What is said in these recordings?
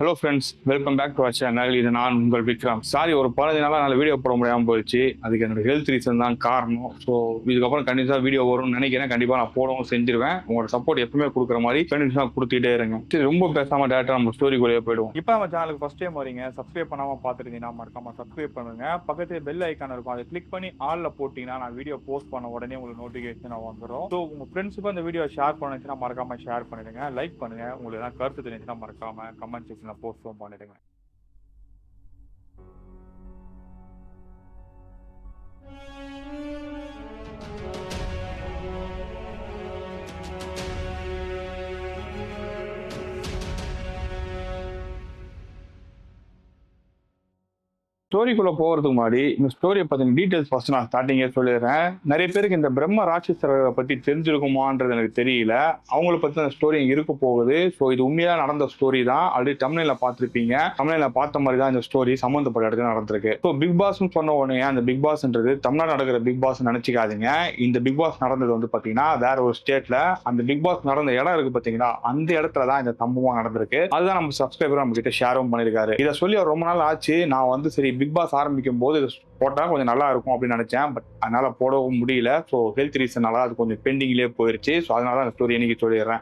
Hello friends, welcome back to our channel. இது நான் உங்கள் விக்ரம். சாரி, ஒரு 15 நாளாக என்னால் வீடியோ போட முடியாமல் போயிடுச்சு. அதுக்கு என்னோட ஹெல்த் ரீசன் தான் காரணம். ஸோ இதுக்கப்புறம் கண்டிப்பாக வீடியோ வரும்னு நினைக்கிறேன். கண்டிப்பாக நான் போடவும் செஞ்சிருவேன். உங்களோட சப்போர்ட் எப்பவுமே கொடுக்குற மாதிரி கண்டிப்பாக கொடுத்துட்டே இருங்க. சரி, ரொம்ப பேசாமல் டேரக்டாக நம்ம ஸ்டோரிக்குள்ளேயே போயிடுவோம். இப்போ நம்ம சேனலுக்கு ஃபர்ஸ்ட் டைம் வரீங்க, சப்ஸ்கிரைப் பண்ணாமல் பார்த்துருந்தீங்கன்னா மறக்காம சப்ஸ்கிரைப் பண்ணுங்க. பக்கத்தில் பெல் ஐக்கான் இருக்கும், அதை கிளிக் பண்ணி ஆல்ல போட்டிங்கன்னா நான் வீடியோ போஸ்ட் பண்ண உடனே உங்களுக்கு நோட்டிஃபிகேஷன் வந்துடும். ஸோ உங்கள் ஃப்ரெண்ட்ஸுக்கும் அந்த வீடியோ ஷேர் பண்ணுச்சுன்னா மறக்காம ஷேர் பண்ணிடுங்க. லைக் பண்ணுங்க. உங்களுக்கு எதாவது கருத்து தெரிஞ்சுன்னா மறக்காம கமெண்ட் செக்ஷனில் போஸ்ட்டும் பண்ணிடுங்க. ஸ்டோரிக்குள்ள போகிறதுக்கு முன்னாடி இந்த ஸ்டோரியை பற்றின டீட்டெயில்ஸ் ஃபர்ஸ்ட் நான் ஸ்டார்டிங்கே சொல்லிடுறேன். நிறைய பேருக்கு இந்த பிரம்ம ராட்சசர்களை பற்றி தெரிஞ்சிருக்குமான்றது எனக்கு தெரியல. அவங்கள பற்றி அந்த ஸ்டோரி இருக்க போகுது. ஸோ இது உண்மையாக நடந்த ஸ்டோரி தான். ஆல்ரெடி தமிழ்ல பார்த்துருப்பீங்க. தமிழ்ல பார்த்த மாதிரி தான் இந்த ஸ்டோரி சம்மந்தப்பட்ட இடத்துல நடந்திருக்கு. ஸோ பிக் பாஸ்ன்னு சொன்ன உடனே அந்த பிக் பாஸ்ன்றது தமிழ்நாடு நடக்கிற பிக் பாஸ் நினைச்சிக்காதீங்க. இந்த பிக் பாஸ் நடந்தது வந்து பார்த்தீங்கன்னா வேற ஒரு ஸ்டேட்ல அந்த பிக் பாஸ் நடந்த இடம் இருக்கு பார்த்தீங்களா, அந்த இடத்துல தான் இந்த சம்பவம் நடந்திருக்கு. அதுதான் நம்ம சப்ஸ்கிரைபர் நம்ம கிட்ட ஷேரும் பண்ணியிருக்காரு. இதை சொல்லி ரொம்ப நாள் ஆச்சு. நான் வந்து சரி பிக் பாஸ் ஆரம்பிக்கும் போது போட்டா கொஞ்சம் நல்லா இருக்கும் அப்படின்னு நினைச்சேன். பட் அதனால போடவும் முடியல. ஸோ ஹெல்த் ரீசனால அது கொஞ்சம் பெண்டிங்லேயே போயிருச்சு. ஸோ அதனால அந்த ஸ்டோரி இன்னைக்கு சொல்லிடுறேன்.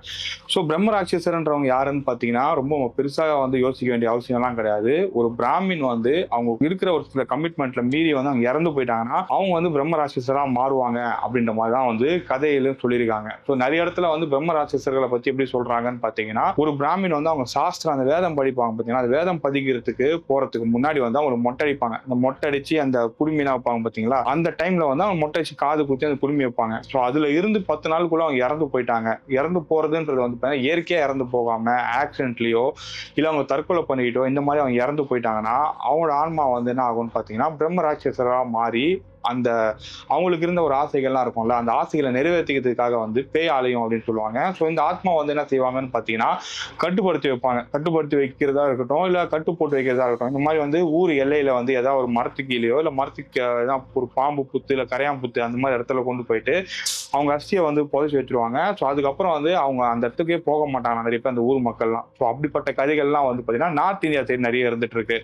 ஸோ பிரம்ம ராட்சசர்ன்றவங்க யாருன்னு பார்த்தீங்கன்னா ரொம்ப பெருசாக வந்து யோசிக்க வேண்டிய அவசியம்லாம் கிடையாது. ஒரு பிராமின் வந்து அவங்க இருக்கிற ஒரு சில கமிட்மெண்ட்ல மீறி வந்து அவங்க இறந்து போயிட்டாங்கன்னா அவங்க வந்து பிரம்ம ராட்சசரா மாறுவாங்க அப்படின்ற மாதிரி தான் வந்து கதையிலும் சொல்லியிருக்காங்க. ஸோ நிறைய இடத்துல வந்து பிரம்ம ராட்சசர்களை பத்தி எப்படி சொல்றாங்கன்னு பார்த்தீங்கன்னா, ஒரு பிராமின் வந்து அவங்க சாஸ்திரம் அந்த வேதம் படிப்பாங்க பார்த்தீங்கன்னா, அந்த வேதம் பதிக்கிறதுக்கு போறதுக்கு முன்னாடி வந்து அவங்க மொட்டை அடிப்பாங்க. அந்த மொட்டை அடிச்சு அந்த குடுமினா வைப்பாங்க பாத்தீங்களா, அந்த டைம்ல வந்து அவங்க மொட்டை அடிச்சு காது குத்தி அந்த குடுமி வைப்பாங்க. ஸோ அதுல இருந்து 10 நாளுக்குள்ள அவங்க இறந்து போயிட்டாங்க. இறந்து போறதுன்றது வந்து இயற்கையா இறந்து போகாம ஆக்சிடென்ட்லயோ இல்ல அவங்க தற்கொலை பண்ணிக்கிட்டோ இந்த மாதிரி அவங்க இறந்து போயிட்டாங்கன்னா அவங்களோட ஆன்மா வந்து என்ன ஆகும்னு பாத்தீங்கன்னா பிரம்ம ராட்சசரா மாறி அந்த அவங்களுக்கு இருந்த ஒரு ஆசைகள்லாம் இருக்கும்ல, அந்த ஆசைகளை நிறைவேற்றிக்கிறதுக்காக வந்து பேய் ஆலயம் அப்படின்னு சொல்லுவாங்க. ஸோ இந்த ஆத்மா வந்து என்ன செய்வாங்கன்னு பார்த்தீங்கன்னா கட்டுப்படுத்தி வைப்பாங்க. கட்டுப்படுத்தி வைக்கிறதா இருக்கட்டும் இல்லை கட்டு போட்டு வைக்கிறதா இருக்கட்டும், இந்த மாதிரி வந்து ஊர் எல்லையில வந்து ஏதாவது ஒரு மரத்துக்கு கீழேயோ இல்லை மரத்துக்கு ஒரு பாம்பு புத்து இல்லை கரையான் புத்து அந்த மாதிரி இடத்துல கொண்டு போயிட்டு அவங்க அஸ்தியை வந்து புதைச்சி வச்சிருவாங்க. ஸோ அதுக்கப்புறம் வந்து அவங்க அந்த இடத்துக்கே போக மாட்டாங்க நிறைய பேர் அந்த ஊர் மக்கள்லாம். ஸோ அப்படிப்பட்ட கதைகள்லாம் வந்து பார்த்தீங்கன்னா நார்த் இந்தியா சைடு நிறைய இருந்துட்டு இருக்கு.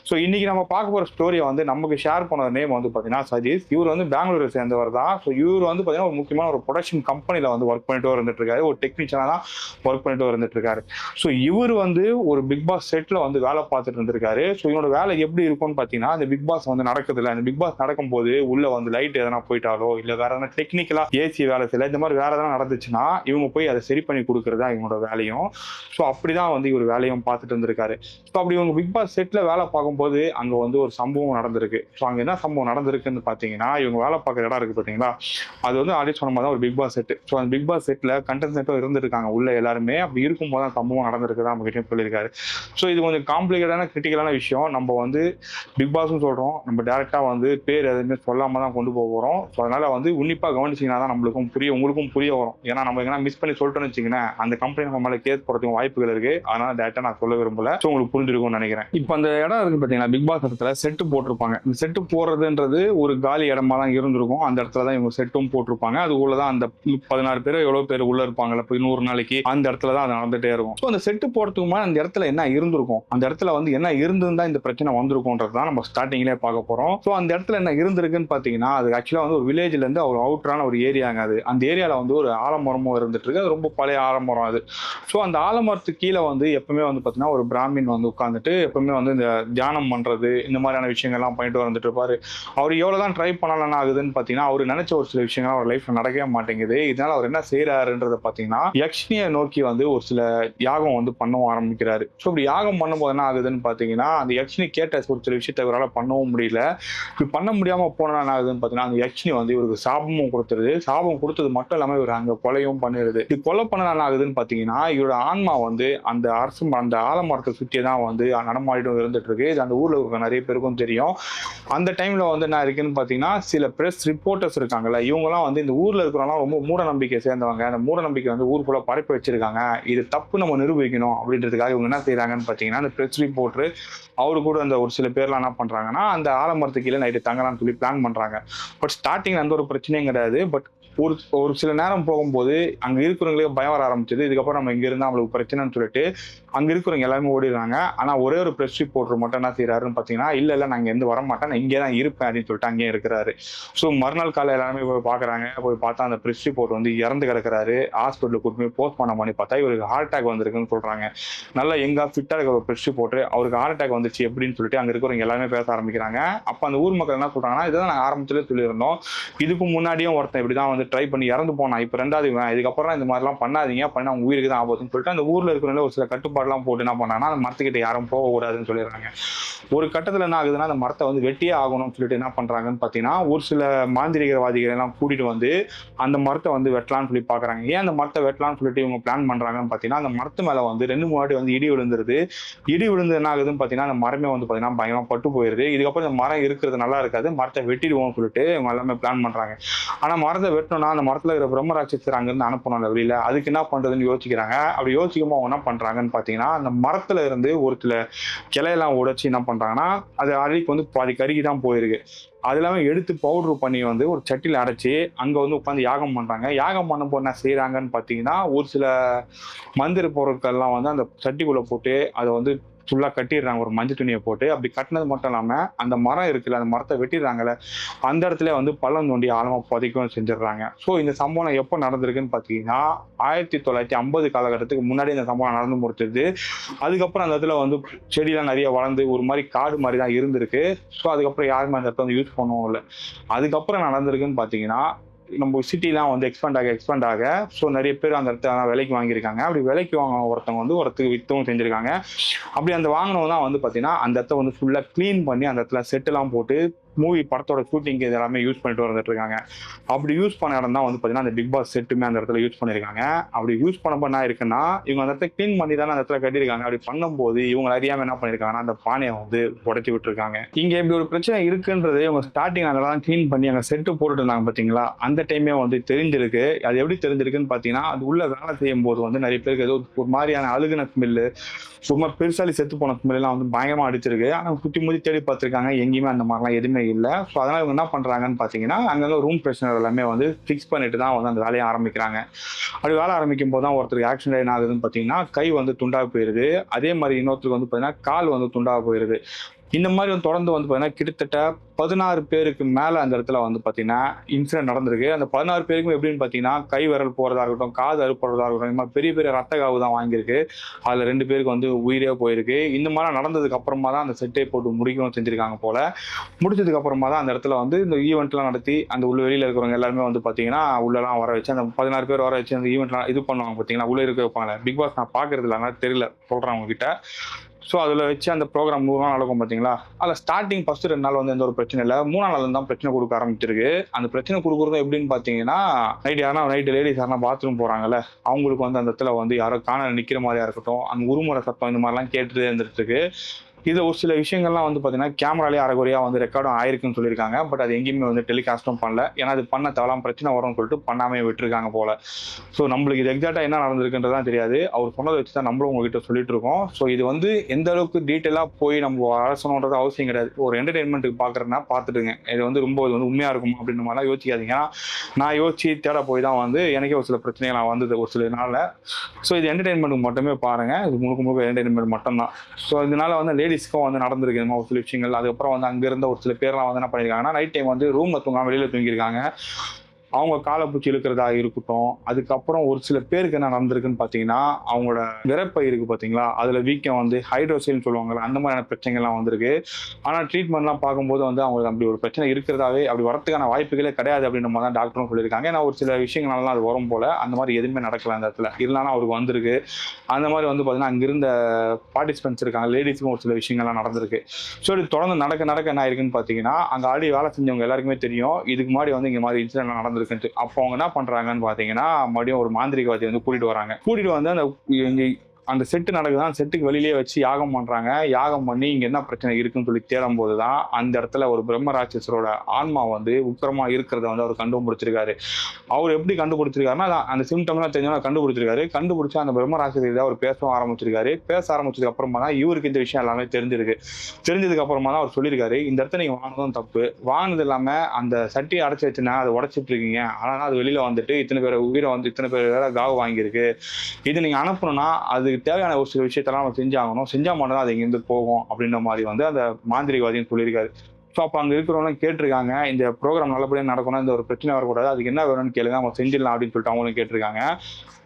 ஸோ இன்னைக்கு நம்ம பார்க்க போகிற ஸ்டோரியை வந்து நமக்கு ஷேர் பண்ண நேம் வந்து பார்த்தீங்கன்னா சஜீஸ். இவர் வந்து பெங்களூரை சேர்ந்தவர் தான். ஸோ இவர் வந்து பார்த்தீங்கன்னா ஒரு முக்கியமான ஒரு ப்ரொடக்ஷன் கம்பெனியில் வந்து ஒர்க் பண்ணிட்டு இருந்துட்டு இருக்காரு. ஒரு டெக்னீஷியனாக தான் ஒர்க் பண்ணிட்டு இருந்துட்டு இருக்காரு. ஸோ இவர் வந்து ஒரு பிக் பாஸ் செட்டில் வந்து வேலை பார்த்துட்டு இருந்திருக்காரு. ஸோ இவனோட வேலை எப்படி இருக்கும்னு பார்த்தீங்கன்னா, அந்த பிக் பாஸ் வந்து நடக்குது இல்லை, அந்த பிக் பாஸ் நடக்கும்போது உள்ள வந்து லைட் எதனா போயிட்டாலோ இல்லை வேற எதனா டெக்னிக்கலா ஏசி வேலை செய்யல இந்த மாதிரி வேற எதனா நடந்துச்சுன்னா இவங்க போய் அதை சரி பண்ணி கொடுக்கறது தான் இவங்களோட வேலையும். ஸோ அப்படிதான் வந்து இவர் வேலையும் பார்த்துட்டு இருந்திருக்காரு. ஸோ அப்படி இவங்க பிக் பாஸ் செட்ல வேலை பார்க்கும்போது அங்க வந்து ஒரு சம்பவம் நடந்திருக்கு. ஸோ அங்க என்ன சம்பவம் நடந்திருக்குன்னு பார்த்தீங்கன்னா, இவங்க வேலை பார்க்குற இடம் இருக்கு பார்த்தீங்களா, அது வந்து ஆல்ரெடி சொன்ன மாதிரி ஒரு பிக் பாஸ் செட். ஸோ அந்த பிக் பாஸ் செட்ல கண்டென்ட்டும் இருந்திருக்காங்க உள்ள எல்லாருமே. அப்படி இருக்கும்போது தான் சம்பவம் நடந்திருக்குதான் நம்ம கிட்டே சொல்லியிருக்காரு. ஸோ இது கொஞ்சம் காம்ப்ளிகேட்டான கிரிட்டிக்கலான விஷயம். நம்ம வந்து பிக் பாஸ்ன்னு சொல்றோம், நம்ம டேரக்டா வந்து பேர் எதுவுமே சொல்லாம தான் கொண்டு போகிறோம். ஸோ அதனால வந்து உன்னிப்பா கவனிச்சிங்கன்னா தான் நம்மளுக்கும் புரியும், உங்களுக்கும் புரிய வரும். ஏன்னா நம்ம எங்கன்னா மிஸ் பண்ணி சொல்லிட்டோம்னு வச்சுக்கோங்களேன், அந்த கம்பெனி நம்ம மேலே கேஸ் போறதுக்கும் வாய்ப்புகள் இருக்கு. அதனால டேரக்டா நான் சொல்ல விரும்பல. ஸோ உங்களுக்கு புரிஞ்சிருக்கும்னு நினைக்கிறேன். இப்போ அந்த இடம் இருக்கு பார்த்தீங்களா, பிக் பாஸ் இடத்துல செட்டு போட்டிருப்பாங்க. இந்த செட்டு போடுறதுன்றது ஒரு காலி இடமா தான் இருந்திருக்கும். அந்த இடத்துல தான் இவங்க செட்டும் போட்டிருப்பாங்க. அது உள்ளதான் அந்த 16 பேர் எவ்வளவு பேர் உள்ள இருப்பாங்கல்ல, இப்போ 100 நாளைக்கு அந்த இடத்துல தான் அது நடந்துட்டே இருக்கும். ஸோ அந்த செட்டு போறதுக்கு முன்னாடி அந்த இடத்துல என்ன இருந்திருக்கும், அந்த இடத்துல வந்து என்ன இருந்திருந்தா இந்த பிரச்சனை வந்திருக்கும்ன்றது தான் நம்ம ஸ்டார்டிங்லேயே பார்க்க போறோம். ஸோ அந்த இடத்துல என்ன இருந்திருக்குன்னு பார்த்தீங்கன்னா, அது ஆக்சுவலா வந்து ஒரு வில்லேஜ்ல இருந்து ஒரு அவுட்டரான ஒரு ஏரியாங்க. அது அந்த ஏரியால வந்து ஒரு ஆலமரமும் இருந்துட்டு இருக்கு. அது ரொம்ப பழைய ஆலமரம் அது. ஸோ அந்த ஆலமரத்துக்கு கீழே வந்து எப்பவுமே வந்து பார்த்தீங்கன்னா ஒரு பிராமின் வந்து உட்காந்துட்டு எப்பவுமே வந்து இந்த தியானம் பண்றது இந்த மாதிரியான விஷயங்கள்லாம் பண்ணிட்டு வந்துட்டு இருப்பாரு. அவர் எவ்வளவுதான் ட்ரை பண்ணலாம் ஆகுதுன்னு பார்த்தீங்கன்னா, அவர் நினைச்ச ஒரு சில விஷயங்கள் அவர் லைஃப்ல நடக்கவே மாட்டேங்குது. இதனால அவர் என்ன செய்யறாருன்றத பார்த்தீங்கன்னா, யக்ஷினியை நோக்கி வந்து ஒரு சில யாகம் வந்து பண்ணவும் ஆரம்பிக்கிறாரு. ஸோ இப்படி யாகம் பண்ணும்போது என்ன ஆகுதுன்னு பார்த்தீங்கன்னா, அந்த யக்ஷினி கேட்ட ஒரு சில விஷயத்தை இவரால் பண்ணவும் முடியல. இப்படி பண்ண முடியாம போனா என்ன ஆகுதுன்னு பார்த்தீங்கன்னா, அந்த யக்ஷினி வந்து இவருக்கு சாபமும் கொடுத்துருது. சாபம் கொடுத்தது மட்டும் இல்லாம இவர் அங்க கொலையும் பண்ணிடுது. இது கொலை பண்ண என்ன ஆகுதுன்னு பார்த்தீங்கன்னா, இவரோட ஆன்மா வந்து அந்த அந்த ஆலமரத்தை சுற்றி தான் வந்து நடமாடிட்டும் இருந்துட்டு இருக்கு. இது அந்த ஊர்ல இருக்க நிறைய பேருக்கும் தெரியும். அந்த டைம்ல வந்து என்ன இருக்குன்னு பார்த்தீங்கன்னா, சில பிரஸ் ரிப்போர்ட்டர்ஸ் இருக்காங்கல்ல, இவங்கலாம் வந்து இந்த ஊர்ல இருக்கிறவங்க ரொம்ப மூட நம்பிக்கை சேர்ந்தவங்க. அந்த மூட நம்பிக்கை வந்து ஊர் ஃபுல்லா பரப்பி வச்சிருக்காங்க. இது தப்பு நம்ம நிரூபிக்கணும் அப்படின்றதுக்காக இவங்க என்ன செய்யறாங்கன்னு பார்த்தீங்கன்னா, அந்த பிரஸ் ரிப்போர்ட்டர் அவரு கூட அந்த ஒரு சில பேர்லாம் என்ன பண்றாங்கன்னா, அந்த ஆலமரத்துக்கு கீழே நைட்டு தங்கலாம்னு சொல்லி பிளான் பண்றாங்க. பட் ஸ்டார்டிங்ல அந்த ஒரு பிரச்சனையும் கிடையாது. பட் ஒரு ஒரு சில நேரம் போகும்போது அங்க இருக்கிறவங்களே பயம் வர ஆரம்பிச்சது. இதுக்கப்புறம் நம்ம இங்க இருந்தா நம்மளுக்கு பிரச்சனைன்னு சொல்லிட்டு அங்க இருக்கிறவங்க எல்லாருமே ஓடிடுறாங்க. ஆனா ஒரே ஒரு பிரஸ் ரிப்போர்ட்டர் மட்டும் என்ன செய்யறாருன்னு பாத்தீங்கன்னா, இல்ல நான் இங்க இருந்து வர மாட்டேன், நான் இங்கே தான் இருப்பேன் அப்படின்னு சொல்லிட்டு அங்கேயே இருக்கிறாரு. ஸோ மறுநாள் காலை எல்லாருமே போய் பாக்குறாங்க. போய் பார்த்தா அந்த பிரஸ் ரிப்போர்ட் வந்து இறந்து கிடக்குறாரு. ஹாஸ்பிட்டலுக்கு கூட்டு போய் போஸ்ட்மார்ட்டம் பண்ணி பார்த்தா இவருக்கு ஹார்ட் அட்டாக் வந்திருக்குன்னு சொல்றாங்க. நல்லா எங்கா ஃபிட்டா இருக்கிற ஒரு பிரஸ் ரிப்போர்ட்டர் அவருக்கு ஹார்ட் அட்டாக் வந்துச்சு எப்படின்னு சொல்லிட்டு அங்க இருக்கிறவங்க எல்லாருமே பேச ஆரம்பிக்கிறாங்க. அப்ப அந்த ஊர் மக்கள் என்ன சொல்றாங்கன்னா, இதான் நாங்க ஆரம்பத்திலே சொல்லியிருந்தோம், இதுக்கு முன்னாடியும் ஒருத்தன் இப்படிதான் வந்து ட்ரை பண்ணி இறந்து போனான், இப்ப ரெண்டாவது இதுக்கப்புறம் இந்த மாதிரி எல்லாம் பண்ணாதீங்க, பண்ணா அவங்க உயிருக்கு தான் ஆபத்துன்னு சொல்லிட்டு அந்த ஊர்ல இருக்கிறவங்க ஒரு சில கட்டுப்பாடுலாம் போட்டு என்ன பண்ணாங்கன்னா அந்த மரத்துக்கிட்ட யாரும் போகக்கூடாதுன்னு சொல்லிடுறாங்க. ஒரு கட்டத்துல என்ன ஆகுதுன்னா அந்த மரத்தை வந்து வெட்டியே ஆகணும்னு சொல்லிட்டு என்ன பண்றாங்கன்னு பாத்தீங்கன்னா, ஒரு சில மாந்திரிகவாதிகள் எல்லாம் கூட்டிட்டு வந்து அந்த மரத்தை வந்து வெட்டலாம்னு சொல்லி பாக்குறாங்க. ஏன் அந்த மரத்தை வெட்டலாம்னு சொல்லிட்டு இவங்க பிளான் பண்றாங்கன்னு பாத்தீங்கன்னா, அந்த மரத்து மேல வந்து 2 வாட்டி வந்து இடி விழுந்துருது. இடி விழுந்து என்ன ஆகுதுன்னு பாத்தீங்கன்னா அந்த மரமே வந்து பாத்தீங்கன்னா பயங்கரமா பட்டு போயிருது. இதுக்கப்புறம் இந்த மரம் இருக்கிறது நல்லா இருக்காது, மரத்தை வெட்டிடுவோம்னு சொல்லிட்டு இவங்க எல்லாமே பிளான் பண்றாங்க. ஆனா மரத்தை வெட்டணும்னா அந்த மரத்துல இருக்கிற பிரம்மராட்சசர் அங்கிருந்து அனுப்பணும்ல வெளியில, அதுக்கு என்ன பண்றதுன்னு யோசிக்கிறாங்க. அப்படி யோசிக்கும் அவங்க என்ன பண்றாங்கன்னு பாத்தீங்கன்னா, அந்த மரத்துல இருந்து ஒரு சில கிளையெல்லாம் உடைச்சு என்ன பண்றாங்கன்னா, அது அடிக்கு வந்து பாதி கருகி தான் போயிருக்கு. அது இல்லாம எடுத்து பவுடர் பண்ணி வந்து ஒரு சட்டியில் அடைச்சி அங்க வந்து உட்காந்து யாகம் பண்றாங்க. யாகம் பண்ணும்போது என்ன செய்யறாங்கன்னு பாத்தீங்கன்னா, ஒரு சில மந்திர பொருட்கள்லாம் வந்து அந்த சட்டிக்குள்ள போட்டு அதை வந்து ஃபுல்லா கட்டிடுறாங்க ஒரு மஞ்சள் துணியை போட்டு. அப்படி கட்டினது மட்டும் இல்லாம அந்த மரம் இருக்குல்ல, அந்த மரத்தை வெட்டிடுறாங்கல்ல, அந்த இடத்துல வந்து பள்ளம் தோண்டி ஆழமா புதைக்கவும் செஞ்சிடுறாங்க. ஸோ இந்த சம்பவம் எப்போ நடந்திருக்குன்னு பார்த்தீங்கன்னா 1950 காலகட்டத்துக்கு முன்னாடி இந்த சம்பவம் நடந்து முடிச்சது. அதுக்கப்புறம் அந்த இடத்துல வந்து செடியெல்லாம் நிறைய வளர்ந்து ஒரு மாதிரி காடு மாதிரி தான் இருந்திருக்கு. ஸோ அதுக்கப்புறம் யாருமே அந்த இடத்த வந்து யூஸ் பண்ணவும் இல்லை. அதுக்கப்புறம் நடந்திருக்குன்னு பார்த்தீங்கன்னா, நம்ம சிட்டிலாம் வந்து எக்ஸ்பேண்ட் ஆக ஸோ நிறைய பேர் அந்த இடத்த விலைக்கு வாங்கியிருக்காங்க. அப்படி விலைக்கு வாங்க ஒருத்தவங்க வந்து ஒருத்தருக்கு விற்றவும் செஞ்சிருக்காங்க. அப்படி அந்த வாங்கினவங்க தான் வந்து பார்த்தீங்கன்னா அந்த இடத்த வந்து ஃபுல்லாக க்ளீன் பண்ணி அந்த இடத்துல செட்டெல்லாம் போட்டு மூவி படத்தோட ஷூட்டிங் இது எல்லாமே யூஸ் பண்ணிட்டு வந்துட்டு இருக்காங்க. அப்படி யூஸ் பண்ண இடம் தான் வந்து பார்த்தீங்கன்னா அந்த பிக் பாஸ் செட்டுமே அந்த இடத்துல யூஸ் பண்ணியிருக்காங்க. அப்படி யூஸ் பண்ணப்போ என்ன இருக்குன்னா, இவங்க அந்த இடத்த க்ளீன் பண்ணி தானே அந்த இடத்துல கட்டியிருக்காங்க. அப்படி பண்ணும்போது இவங்க அறியாமல் என்ன பண்ணியிருக்காங்கன்னா அந்த பானையை வந்து உடைச்சி விட்டுருக்காங்க. இங்கே இப்படி ஒரு பிரச்சனை இருக்குன்றது இவங்க ஸ்டார்டிங் அதெல்லாம் க்ளீன் பண்ணி அங்கே செட்டு போட்டுட்டு இருந்தாங்க பார்த்தீங்களா, அந்த டைமே வந்து தெரிஞ்சிருக்கு. அது எப்படி தெரிஞ்சிருக்குன்னு பார்த்தீங்கன்னா, அது உள்ள வேலை செய்யும் போது வந்து நிறைய பேருக்கு ஏதோ ஒரு மாதிரியான அழுகுன ஸ்மெல்லு, சும்மா பெருசாலி செத்து போன ஸ்மெல்லாம் வந்து பயங்கரமா அடிச்சிருக்கு. ஆனால் சுற்றி முற்றி தேடி பார்த்துருக்காங்க, எங்கேயுமே அந்த மாதிரிலாம் எதுவுமே இல்லை. ஸோ அதனால இவங்க என்ன பண்றாங்கன்னு பார்த்தீங்கன்னா, அங்கங்கே ரூம் ஃப்ரெஷ்னர் எல்லாமே வந்து ஃபிக்ஸ் பண்ணிட்டு தான் வந்து அந்த வேலையை ஆரம்பிக்கிறாங்க. அப்படி வேலை ஆரம்பிக்கும் போது தான் ஒருத்தருக்கு ஆக்சிடென்ட் என்ன ஆகுதுன்னு பார்த்தீங்கன்னா, கை வந்து துண்டாக போயிருது. அதே மாதிரி இன்னொருத்தருக்கு வந்து பார்த்தீங்கன்னா கால் வந்து துண்டாக போயிருது. இந்த மாதிரி வந்து தொடர்ந்து வந்து பார்த்தீங்கன்னா கிட்டத்தட்ட 16 பேருக்கு மேலே அந்த இடத்துல வந்து பார்த்தீங்கன்னா இன்சிடென்ட் நடந்திருக்கு. அந்த 16 பேருக்கும் எப்படின்னு பார்த்தீங்கன்னா, கை விரல் போகிறதா இருக்கட்டும், காது அறுப்படுறதா இருக்கட்டும், இந்த மாதிரி பெரிய பெரிய ரத்த காவு தான் வாங்கியிருக்கு. அதில் 2 பேருக்கு வந்து உயிரே போயிருக்கு. இந்த மாதிரி நடந்ததுக்கு அப்புறமா தான் அந்த செட்டை போட்டு முடிக்கவும் செஞ்சிருக்காங்க போல. முடிச்சதுக்கு அப்புறமா தான் அந்த இடத்துல வந்து இந்த ஈவெண்ட்லாம் நடத்தி அந்த உள்ள வெளியில் இருக்கிறவங்க எல்லாருமே வந்து பார்த்தீங்கன்னா உள்ளலாம் வர வச்சு அந்த 16 பேர் வர வச்சு அந்த ஈவெண்ட்லாம் இது பண்ணுவாங்க பார்த்தீங்கன்னா, உள்ளே இருக்க வைப்பாங்க. பிக் பாஸ் நான் பார்க்கறது இல்லை, அதனால தெரியல சொல்கிறேன் உங்ககிட்ட. ஸோ அதில் வச்சு அந்த ப்ரோக்ராம் 3 நாள் நடக்கும் பார்த்தீங்களா, அதில் ஸ்டார்டிங் ஃபர்ஸ்ட் 2 நாள் வந்து எந்த ஒரு பிரச்சனை இல்லை. 3ஆம் நாள் தான் பிரச்சனை கொடுக்க ஆரம்பிச்சிருக்கு. அந்த பிரச்சனை கொடுக்குறது எப்படின்னு பார்த்தீங்கன்னா, நைட்டு லேடிஸ் யாரா பாத்ரூம் போகிறாங்கல்ல, அவங்களுக்கு வந்து அந்த இடத்துல வந்து யாரோ காண நிற்கிற மாதிரியா இருக்கட்டும், அந்த உருமுறை சத்தம் இந்த மாதிரிலாம் கேட்டுட்டு இருந்துட்டு இருக்கு. இது ஒரு சில விஷயங்கள்லாம் வந்து பார்த்தீங்கன்னா கேமராலேயே அரைகுறையாக வந்து ரெக்கார்டும் ஆயிருக்குன்னு சொல்லியிருக்காங்க. பட் அது எங்கேயுமே வந்து டெலிகாஸ்டும் பண்ணல. ஏன்னா அது பண்ண தேவலாம் பிரச்சனை வரும்னு சொல்லிட்டு பண்ணாமே விட்டுருக்காங்க போல. ஸோ நம்மளுக்கு இது எக்ஸாக்டாக என்ன நடந்திருக்குன்றதான் தெரியாது. அவர் சொன்னதை வச்சு தான் நம்மளும் உங்ககிட்ட சொல்லிட்டு இருக்கோம். ஸோ இது வந்து எந்த அளவுக்கு டீட்டெயிலாக போய் நம்ம அரசணுன்றது அவசியம் கிடையாது. ஒரு என்டர்டைன்மெண்ட்டுக்கு பார்க்குறேன்னா பார்த்துட்டுங்க. இது வந்து ரொம்ப இது வந்து உண்மையாக இருக்கும் அப்படின்ற மாதிரிலாம் யோசிக்காதீங்க. ஏன்னா நான் யோசிச்சு தேட போய் தான் வந்து எனக்கே ஒரு சில பிரச்சனைகள் வந்தது ஒரு சில நாளில். ஸோ இது என்டர்டைன்மெண்ட்டுக்கு மட்டுமே பாருங்கள். இது முழுக்க என்டர்டைன்மெண்ட் மட்டும்தான். ஸோ இதனால வந்து லேடிஸ்க்கும் வந்து நடந்திருக்கு இந்த மாதிரி ஒரு சில விஷயங்கள். அதுக்கப்புறம் வந்து அங்க இருந்த ஒரு சில பேர்லாம் வந்து என்ன பண்ணிருக்காங்கன்னா, நைட் டைம் வந்து ரூம்ல தூங்காம வெளியில தூங்கியிருக்காங்க. அவங்க காலை பூச்சி இழுக்கிறதா இருக்கட்டும். அதுக்கப்புறம் ஒரு சில பேருக்கு என்ன நடந்திருக்குன்னு பார்த்தீங்கன்னா, அவங்களோட விரைப்பை இருக்கு பார்த்தீங்களா, அதில் வீக்கம் வந்து ஹைட்ரோசைல்னு சொல்லுவாங்கல்ல, அந்த மாதிரியான பிரச்சனைகள்லாம் வந்திருக்கு. ஆனால் ட்ரீட்மெண்ட்லாம் பார்க்கும்போது வந்து அவங்களுக்கு அப்படி ஒரு பிரச்சனை இருக்கிறதாவே அப்படி வரதுக்கான வாய்ப்புகளே கிடையாது அப்படின்ற மாதிரி தான் டாக்டரும் சொல்லியிருக்காங்க. ஏன்னா ஒரு சில விஷயங்கள்லாம் அது வரும் போல, அந்த மாதிரி எதுவுமே நடக்கல அந்த இடத்துல. இருந்தாலும் அவருக்கு வந்திருக்கு. அந்த மாதிரி வந்து பார்த்தீங்கன்னா அங்கிருந்த பார்ட்டிசிபென்ட்ஸ் இருக்காங்க, லேடிஸுக்கும் ஒரு சில விஷயங்கள்லாம் நடந்திருக்கு. ஸோ இது தொடர்ந்து நடக்க என்ன ஆயிருக்குன்னு பார்த்தீங்கன்னா, அங்கே ஆடி வேலை செஞ்சவங்க எல்லாருக்குமே தெரியும் இதுக்கு முன்னாடி வந்து இங்கே மாதிரி இன்சிடென்ட் நடந்திருக்கு. அப்போ அவங்க என்ன பண்றாங்கன்னு பாத்தீங்கன்னா, மறுபடியும் ஒரு மாந்திரிகவாதி வந்து கூட்டிட்டு வராங்க. கூட்டிட்டு வந்து அந்த அந்த செட்டு நடக்குது, அந்த செட்டுக்கு வெளியிலேயே வச்சு யாகம் பண்றாங்க. யாகம் பண்ணி இங்க என்ன பிரச்சனை இருக்குன்னு சொல்லி தேடும் போதுதான் அந்த இடத்துல ஒரு பிரம்ம ராட்சசரோட ஆன்மா வந்து உக்கிரமா இருக்கிறத வந்து அவர் கண்டுபிடிச்சிருக்காரு. அவர் எப்படி கண்டுபிடிச்சிருக்காருன்னா அந்த சிம்டம்லாம் தெரிஞ்சவங்க கண்டுபிடிச்சிருக்காரு. கண்டுபிடிச்சு அந்த பிரம்ம ராட்சசர் அவர் பேச ஆரம்பிச்சிருக்காரு. பேச ஆரம்பிச்சதுக்கு அப்புறமா தான் இவருக்கு இந்த விஷயம் எல்லாமே தெரிஞ்சிருக்கு. தெரிஞ்சதுக்கு அப்புறமா தான் அவர் சொல்லியிருக்காரு, இந்த இடத்த நீங்க வாங்கினதும் தப்பு, வாங்கினது இல்லாம அந்த சட்டியை அடைச்சி வச்சுன்னா அதை உடைச்சிட்டு இருக்கீங்க, ஆனா அது வெளியில வந்துட்டு இத்தனை பேர் உயிரை வந்து இத்தனை பேர் வேற காவு வாங்கியிருக்கு, இது நீங்க அனுப்பணும்னா அதுக்கு தேவையான ஒரு சில விஷயத்தெல்லாம் நம்ம செஞ்சாகணும், செஞ்சா மட்டும் தான் அது இங்கிருந்து போகும் அப்படின்ற மாதிரி வந்து அந்த மாந்திரிகவாதின்னு சொல்லியிருக்காரு. ஸோ அப்போ அங்கே இருக்கிறவங்க கேட்டிருக்காங்க, இந்த ப்ரோக்ராம் நல்லபடியாக நடக்கணும், இந்த ஒரு பிரச்சனை வரக்கூடாது, அதுக்கு என்ன வேணும்னு கேளுங்க, அவங்க செஞ்சிடலாம் அப்படின்னு சொல்லிட்டு அவங்களும் கேட்டிருக்காங்க.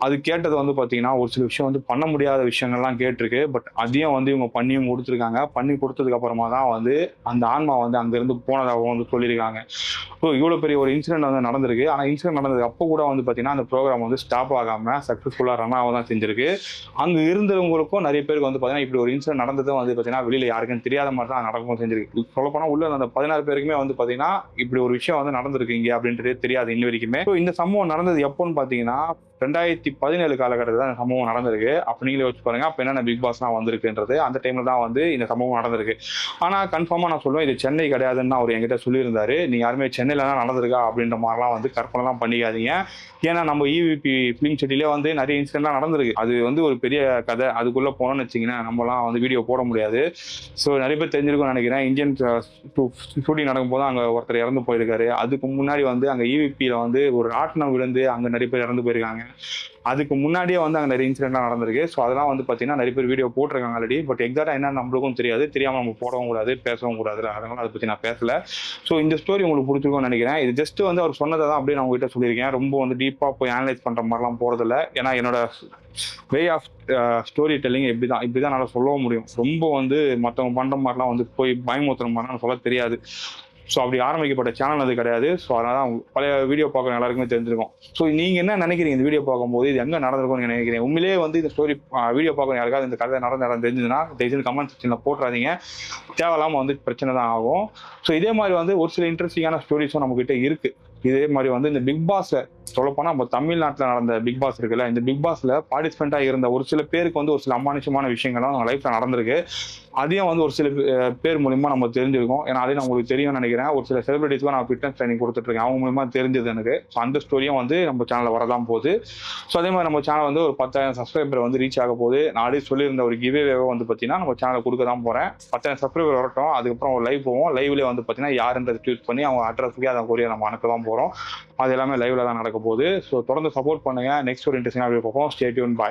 அது கேட்டது வந்து பார்த்தீங்கன்னா ஒரு சில விஷயம் வந்து பண்ண முடியாத விஷயங்கள்லாம் கேட்டிருக்கு. பட் அதையும் வந்து இவங்க பண்ணியும் கொடுத்துருக்காங்க. பண்ணி கொடுத்ததுக்கு அப்புறமா தான் வந்து அந்த ஆன்மா வந்து அங்கேருந்து போனதாகவும் வந்து சொல்லியிருக்காங்க. ஸோ இவ்வளோ பெரிய ஒரு இன்சிடென்ட் வந்து நடந்திருக்கு. ஆனால் இன்சிடென்ட் நடந்ததுக்கு அப்போ கூட வந்து பார்த்தீங்கன்னா அந்த ப்ரோக்ராம் வந்து ஸ்டாப் ஆகாமல் சக்ஸஸ்ஃபுல்லாக ரன் ஆக தான் செஞ்சிருக்கு. அங்கே இருந்தவங்களுக்கும் நிறைய பேருக்கு வந்து பார்த்தீங்கன்னா இப்படி ஒரு இன்சிடென்ட் நடந்ததும் வந்து பார்த்தீங்கன்னா வெளியில் யாருக்கும் தெரியாத மாதிரி தான் நடக்கவும் செஞ்சிருக்கு. சொல்லப்போனால் உள்ள அந்த 16 பேருக்குமே வந்து பார்த்தீங்கன்னா இப்படி ஒரு விஷயம் வந்து நடந்திருக்கு இங்கே அப்படின்றது தெரியாது இன்ன வரைக்குமே. ஸோ இந்த சம்பவம் நடந்தது எப்போன்னு பார்த்தீங்கன்னா 2017 காலகட்டத்தில் தான் இந்த சம்பவம் நடந்திருக்கு. அப்போ நீங்களே வச்சு பாருங்க, அப்போ என்னென்ன பிக் பாஸ்லாம் வந்திருக்குன்றது அந்த டைமில் தான் வந்து இந்த சம்பவம் நடந்திருக்கு. ஆனால் கன்ஃபார்மாக நான் சொல்லுவேன், இது சென்னை கிடையாதுன்னு அவர் என்கிட்ட சொல்லியிருந்தாரு. நீங்கள் யாருமே சென்னையில் தான் நடந்திருக்கா அப்படின்ற மாதிரிலாம் வந்து கற்பனைலாம் பண்ணிக்காதீங்க. ஏன்னா நம்ம இவிபி ஃபிலிம் சிட்டிலே வந்து நிறைய இன்சிடென்ட்லாம் நடந்திருக்கு. அது வந்து ஒரு பெரிய கதை, அதுக்குள்ளே போனோம்னு வச்சிங்கன்னா நம்மலாம் வந்து வீடியோ போட முடியாது. ஸோ நிறைய பேர் தெரிஞ்சிருக்கும்னு நினைக்கிறேன். இந்தியன் ஷூட்டிங் நடக்கும்போது அங்கே ஒருத்தர் இறந்து போயிருக்காரு. அதுக்கு முன்னாடி வந்து அங்கே இவிபியில் வந்து ஒரு ராட்டினம் விழுந்து அங்கே நிறைய பேர் இறந்து போயிருக்காங்க. அதுக்கு முன்னாடியே வந்து அங்கே நிறைய இன்சிடென்ட்லாம் நடந்திருக்கு. ஸோ அதெல்லாம் வந்து பார்த்தீங்கன்னா நிறைய பேர் வீடியோ போட்டிருக்காங்க ஆல்ரெடி. பட் எக்ஸாக்டாக என்ன நம்மளுக்கும் தெரியாது, தெரியாமல் நம்ம போடவும் கூடாது, பேசவும் கூடாது, அதனால அதை பற்றி நான் பேசல. ஸோ இந்த ஸ்டோரி உங்களுக்கு பிடிச்சிருக்கும்னு நினைக்கிறேன். இது ஜஸ்ட் வந்து அவர் சொன்னதை தான் அப்படியே நான் உங்ககிட்ட சொல்லியிருக்கேன். ரொம்ப வந்து டீப்பாக போய் அனலைஸ் பண்ணுற மாதிரிலாம் போகிறதில்ல. ஏன்னா என்னோட வே ஆஃப் ஸ்டோரி டெல்லிங் இப்படி தான் நல்லா சொல்லவும் முடியும். ரொம்ப வந்து மற்றவங்க பண்ணுற மாதிரிலாம் வந்து போய் பயமுறுத்துற மாதிரிலாம் சொல்ல தெரியாது. ஸோ அப்படி ஆரம்பிக்கப்பட்ட சேனல் அது கிடையாது. ஸோ அதனால தான் பழைய வீடியோ பார்க்குற எல்லாருக்குமே தெரிஞ்சிருக்கும். ஸோ நீங்கள் என்ன நினைக்கிறீங்க இந்த வீடியோ பார்க்கும்போது, இது எங்கே நடந்திருக்கும்னு நினைக்கிறீங்க? உண்மையிலேயே வந்து இந்த ஸ்டோரி வீடியோ பார்க்குற யாருக்காவது இந்த கதை நடந்த இடம் தெரிஞ்சதுன்னா தயவுசெய்து கமெண்ட் செக்ஷனில் போட்டுறாதீங்க. தேவையில்லாமல் வந்து பிரச்சனை தான் ஆகும். ஸோ இதே மாதிரி வந்து ஒரு சில இன்ட்ரெஸ்டிங்கான ஸ்டோரிஸும் நம்மகிட்ட இருக்குது. இதே மாதிரி வந்து இந்த பிக் பாஸில் சொல்லப்போனால் நம்ம தமிழ்நாட்டில் நடந்த பிக் பாஸ் இருக்குல்ல, இந்த பிக் பாஸில் பார்ட்டிசிபெண்ட்டாக இருந்த ஒரு சில பேருக்கு வந்து ஒரு சில அமானுஷமான விஷயங்கள்லாம் நம்ம லைஃப்பில் நடந்திருக்கு. அதையும் வந்து ஒரு சில பேர் மூலிமா நம்ம தெரிஞ்சிருக்கோம். ஏன்னா அதையும் உங்களுக்கு தெரியும்னு நினைக்கிறேன். ஒரு சில செலிபிரிட்டிஸ்க்கு நான் ஃபிட்னஸ் ட்ரைனிங் கொடுத்துட்ருக்கேன், அவங்க மூலிமா தெரிஞ்சது எனக்கு. ஸோ அந்த ஸ்டோரியும் வந்து நம்ம சேனலில் வரதான் போகுது. ஸோ அதே மாதிரி நம்ம சேனல் வந்து ஒரு 10,000 சப்ஸ்கிரைபர் வந்து ரீச் ஆக போகுது. நான் ஆல்ரெடி சொல்லியிருந்த ஒரு கிவ்அவேவை வந்து பார்த்தீங்கன்னா நம்ம சேனலில் கொடுக்க தான் போகிறேன். 10,000 சப்ஸ்கிரைபர் வரட்டும், அதுக்கப்புறம் ஒரு லைவ் போவோம். லைவ்லேயே வந்து பார்த்தீங்கன்னா யாருன்றது சூஸ் பண்ணி அவங்க அட்ரஸுக்கே அதை கொரியர் நம்ம அனுப்ப தான் போகிறோம். அது எல்லாமே லைவ்ல தான் நடக்க போகுது. ஸோ தொடர்ந்து சப்போர்ட் பண்ணுங்க. நெக்ஸ்ட் ஒரு இன்ட்ரெஸ்டிங்காக பார்ப்போம். Stay tuned. பாய்.